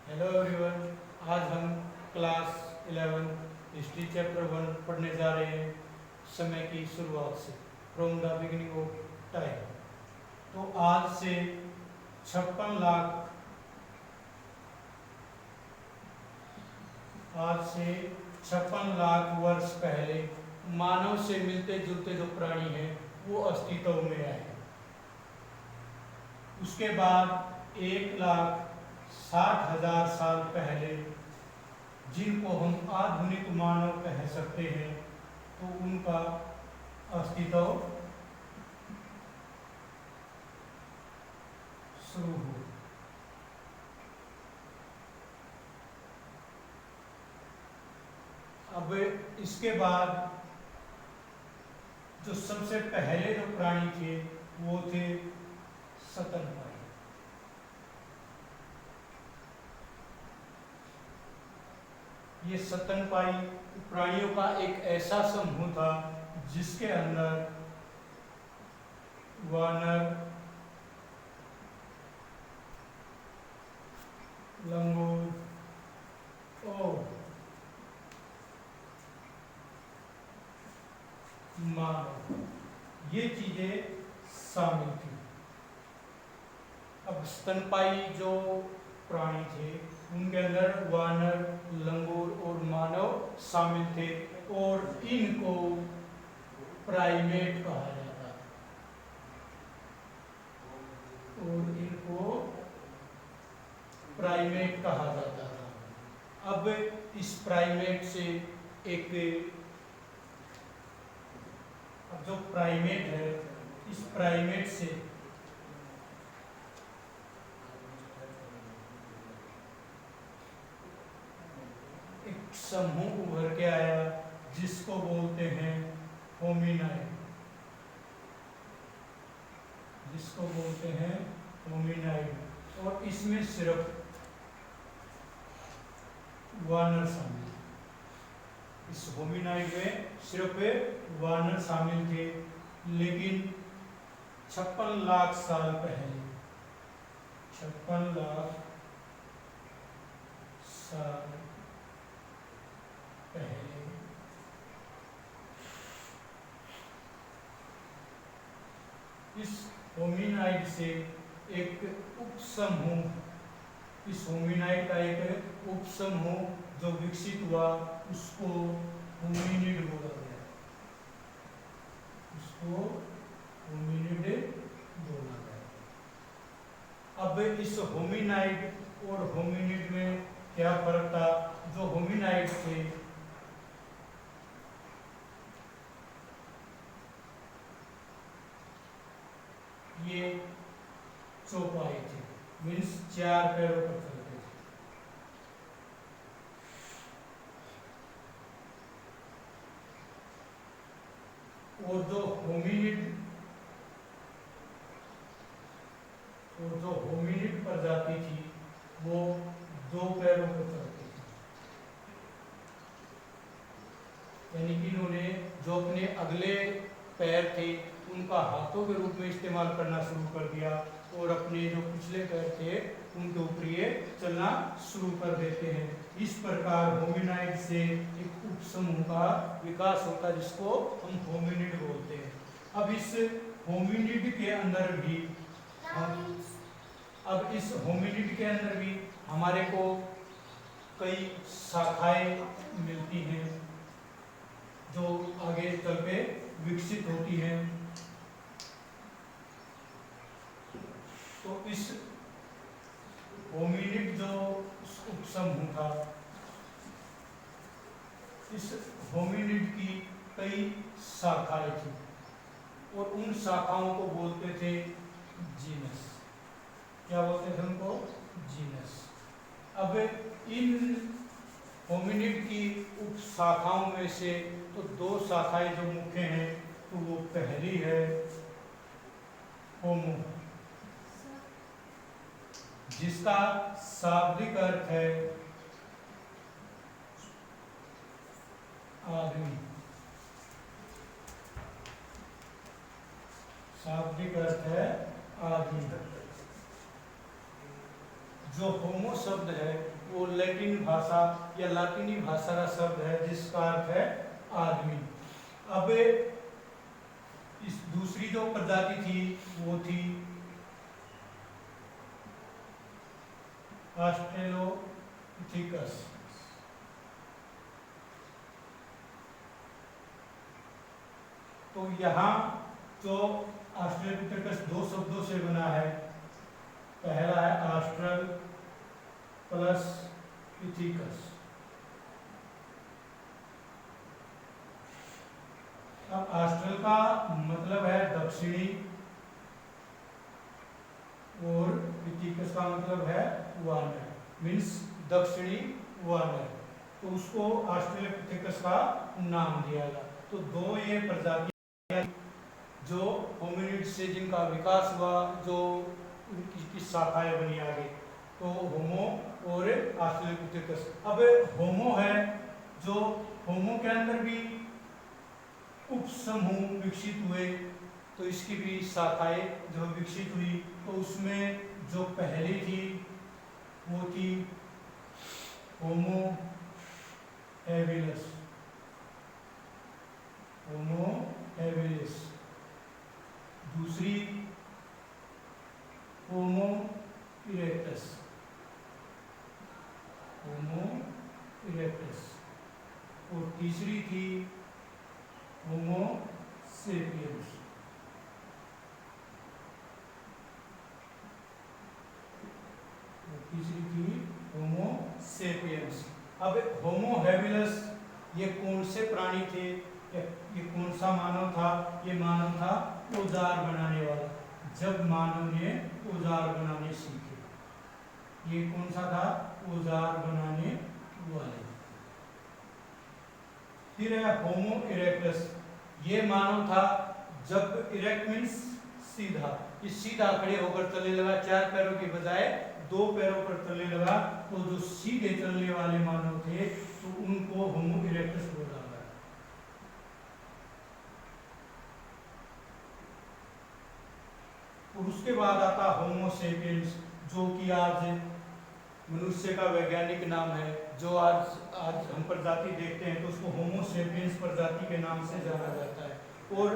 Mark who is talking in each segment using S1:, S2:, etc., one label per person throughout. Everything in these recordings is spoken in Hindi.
S1: Hello everyone. आज हम क्लास 11 हिस्ट्री चैप्टर 1 पढ़ने जा रहे हैं समय की शुरुआत से, from the beginning of time. तो आज से 56 लाख वर्ष पहले मानव से मिलते जुलते जो प्राणी हैं वो अस्तित्व में आए। उसके बाद 1,60,000 साल पहले जिनको हम आधुनिक मानव कह सकते हैं तो उनका अस्तित्व शुरू हुआ। अब इसके बाद जो सबसे पहले जो प्राणी थे वो थे स्तनपायी। ये स्तनपायी प्राणियों का एक ऐसा समूह था जिसके अंदर वानर, लंगूर और मानव ये चीजें शामिल थी। अब स्तनपायी जो प्राणी थे उनके अंदर वानर, लंगूर और मानव शामिल थे और इनको प्राइमेट कहा जाता था। अब इस प्राइमेट से जो प्राइमेट है, इस प्राइमेट से एक समूह उभर के आया जिसको बोलते हैं होमिनाइड। और इसमें सिर्फ वानर शामिल। इस होमिनाइड में सिर्फ वानर शामिल थे, लेकिन 56 लाख साल पहले 56 लाख साल पहले इस होमिनाइड से एक उपसमूह, इस होमिनाइड का एक उपसमूह जो विकसित हुआ उसको होमिनिड बोला गया। अब इस होमिनाइड और होमिनिड में क्या फर्क था? जो होमिनाइड थे ये चौपाई थे, मीन्स 4 पैरों पर चलते थे। और जो होमिनिड प्रजाति थी वो 2 पैरों पर चलती थी। यानी कि इन्होंने जो अपने अगले पैर थे उनका हाथों के रूप में इस्तेमाल करना शुरू कर दिया और अपने जो पिछले पैर थे उनके ऊपर ये चलना शुरू कर देते हैं। इस प्रकार होमिनाइड से एक उपसमूह का विकास होता है जिसको हम होमिनिड बोलते हैं। अब इस होमिनिड के अंदर भी हमारे को कई शाखाएं मिलती हैं जो आगे चल के विकसित होती हैं। तो इस होमिनिड जो उपसमूह था, इस होमिनिड की कई शाखाएं थी और उन शाखाओं को बोलते थे जीनस। क्या बोलते थे उनको? जीनस। अब इन होमिनिड की उप शाखाओं में से तो 2 शाखाएं जो मुख्य हैं, तो वो पहली है होमो, जिसका शाब्दिक अर्थ है आदमी। शाब्दिक अर्थ है आदमी। जो होमो शब्द है वो लैटिन भाषा या लातिनी भाषा का शब्द है जिसका अर्थ है आदमी। अब इस दूसरी जो प्रजाति थी वो थी ऑस्ट्रेलोपिथेकस। तो यहाँ जो ऑस्ट्रेलोपिथेकस दो शब्दों से बना है, पहला है ऑस्ट्रल प्लस पिथिकस। अब ऑस्ट्रल का मतलब है दक्षिणी और पिथिकस का मतलब है वानर, मीन्स दक्षिणी वानर। तो उसको ऑस्ट्रेलोपिथेकस का नाम दिया गया। तो दो ये प्रजातियां जो होमिनिड से जिनका विकास हुआ, जो उनकी शाखाएं बनी आगे, तो होमो और ऑस्ट्रेलोपिथेकस। अब होमो है, जो होमो के अंदर भी उपसमूह विकसित हुए, तो इसकी भी शाखाएं जो विकसित हुई। तो उसमें जो पहली थी वो थी होमो हैबिलिस, होमो हैबिलिस। दूसरी होमो इरेक्टस, होमो इरेक्टस। और तीसरी थी होमो सेपियंस। तीसरी थी होमो सेपियंस। अब होमो हैबिलिस ये कौन से प्राणी थे, ये कौन सा मानव था? ये मानव था औजार बनाने वाला। जब मानव ने औजार बनाने सीखे, ये कौन सा था? औजार बनाने वाले। फिर है होमो इरेक्टस, ये मानव था जब इरेक्ट मीन्स सीधा, ये सीधा खड़े होकर चलने लगा, चार पैरों के बजाय दो पैरों पर चलने लगा। तो जो सीधे चलने वाले मानव थे तो उनको होमो इरेक्टस बोला गया। और उसके बाद आता होमो सेपियंस, जो कि आज मनुष्य का वैज्ञानिक नाम है। जो आज हम प्रजाति देखते हैं तो उसको होमो सेपियंस प्रजाति के नाम से जाना जाता है। और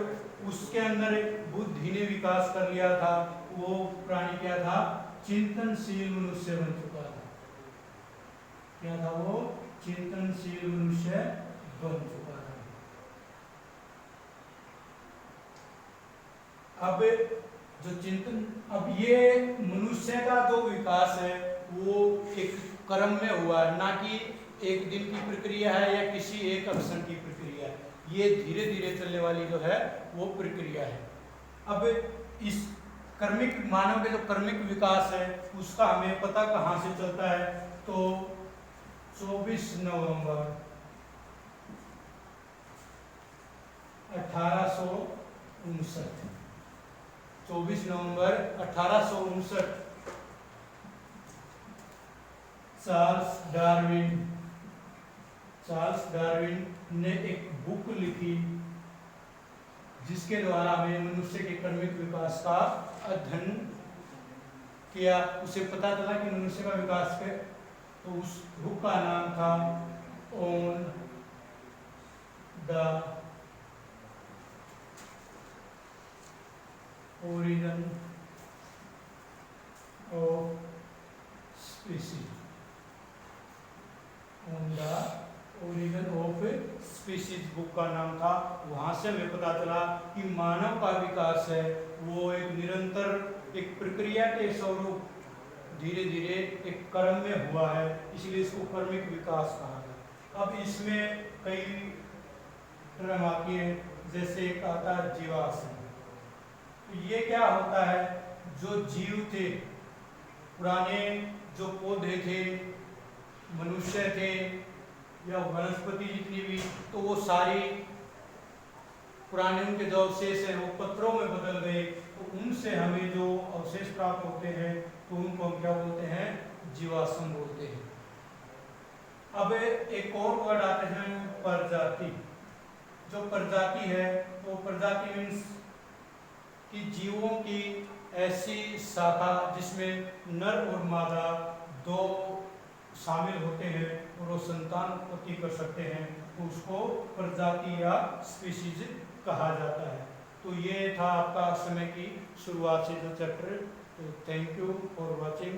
S1: उसके अंदर बुद्धि ने विकास कर लिया था। वो प्राणी क्या था? चिंतनशील मनुष्य बन चुका था। क्या था वो? चिंतनशील मनुष्य बन चुका था। अब अब ये मनुष्य का जो विकास है वो एक क्रम में हुआ है, ना कि एक दिन की प्रक्रिया है या किसी एक क्षण की प्रक्रिया है। ये धीरे धीरे चलने वाली जो है वो प्रक्रिया है। अब इस कर्मिक मानव के जो कर्मिक विकास है उसका हमें पता कहाँ से चलता है? तो 24 नवंबर 1859, 24 नवंबर 1859 चार्ल्स डार्विन ने एक बुक लिखी जिसके द्वारा हमें मनुष्य के कर्मिक विकास का अध्ययन किया। उसे पता चला कि मनुष्य का विकास है। तो उस बुक का नाम था on the origin of species, on the origin of species book का नाम था। वहां से हमें पता चला कि मानव का विकास है वो एक निरंतर एक प्रक्रिया के स्वरूप धीरे धीरे एक क्रम में हुआ है, इसलिए इसको कर्मिक विकास कहा गया। अब इसमें कई क्रम आती है, जैसे एक आता है जीवाश्म। तो ये क्या होता है? जो जीव थे, पुराने जो पौधे थे, मनुष्य थे या वनस्पति जितनी भी, तो वो सारी पुराने उनके जो अवशेष है वो पत्थरों में बदल गए। तो उनसे हमें जो अवशेष प्राप्त होते हैं तो उनको हम क्या बोलते हैं? जीवाश्म बोलते हैं। अब एक और वर्ड आते हैं प्रजाति। जो प्रजाति है वो प्रजाति मीन्स कि जीवों की ऐसी शाखा जिसमें नर और मादा दो शामिल होते हैं और वो संतान उत्पत्ति कर सकते हैं, तो उसको प्रजाति या स्पीशीज कहा जाता है। तो ये था आपका समय की शुरुआत से जो चैप्टर। तो थैंक यू फॉर वॉचिंग।